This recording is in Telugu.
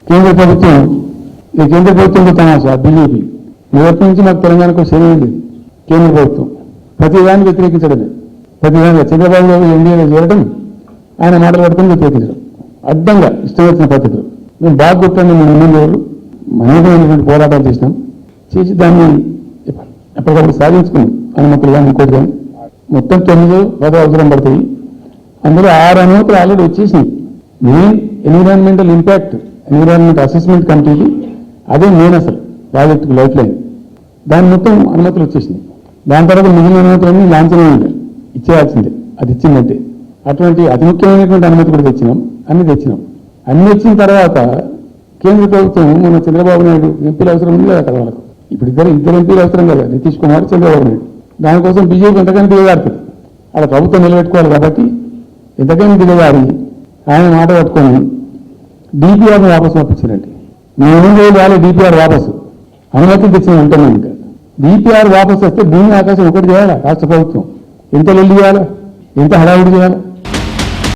కేంద్ర ప్రభుత్వం ఈ కేంద్ర ప్రభుత్వంతో తమాషా బీజేపీ మొదటి నుంచి మాకు తెలంగాణకు శరీరం లేదు. కేంద్ర ప్రభుత్వం ప్రతిదాన్ని వ్యతిరేకించడమే. ప్రతిదానిగా చంద్రబాబు గారు ఎన్డీఏలో చేరడం, ఆయన మాటలు పట్టుకుని వ్యతిరేకించడం అడ్డంగా ఇష్టం వచ్చిన పద్ధతులు. మేము బాగా గుర్తండి, మేము ఎన్నో రోజులు మనమైనటువంటి పోరాటాలు చేసి దాన్ని ఎప్పటికప్పుడు సాధించుకున్నాం. అనుమతులు కానీ ఇంకోటి కానీ మొత్తం 9 అవసరం పడతాయి. అందులో 6 అనుమతులు ఆల్రెడీ వచ్చేసినాయి. Main environmental impact, environment assessment కమిటీకి అదే మెయిన్ అసలు ప్రాజెక్టుకు లైఫ్ లైన్. దాని మొత్తం అనుమతులు వచ్చేసినాయి. దాని తర్వాత మిగిలిన అనుమతులన్నీ లాంఛనం ఉంటాయి, ఇచ్చేయాల్సిందే. అది ఇచ్చిందంటే అటువంటి అతి ముఖ్యమైనటువంటి అనుమతి కూడా తెచ్చినాం. అన్ని వచ్చిన తర్వాత కేంద్ర ప్రభుత్వం మన చంద్రబాబు నాయుడు ఎంపీలు అవసరం ఉంది కదా అక్కడ వాళ్ళకు. ఇప్పుడు ఇద్దరు ఎంపీలు అవసరం కదా, నితీష్ కుమార్, చంద్రబాబు నాయుడు. దానికోసం బీజేపీ ఎంతకైనా దిగజారుతుంది. అలా ప్రభుత్వం నిలబెట్టుకోవాలి కాబట్టి ఎంతకైనా దిగజారి ఆయన మాట పట్టుకొని డిపిఆర్ను వాపసు పంపించారండి. మేము 8 రోజులు రాలే డిపిఆర్ వాపసు, అనుమతులు తెచ్చిన అంటున్నాం. ఇంకా డిపిఆర్ వాపసు వస్తే భూమి ఆకాశం ఒకటి చేయాలా రాష్ట్ర ప్రభుత్వం? ఎంత లొల్లి చేయాలా, ఎంత హడావుడి చేయాలా?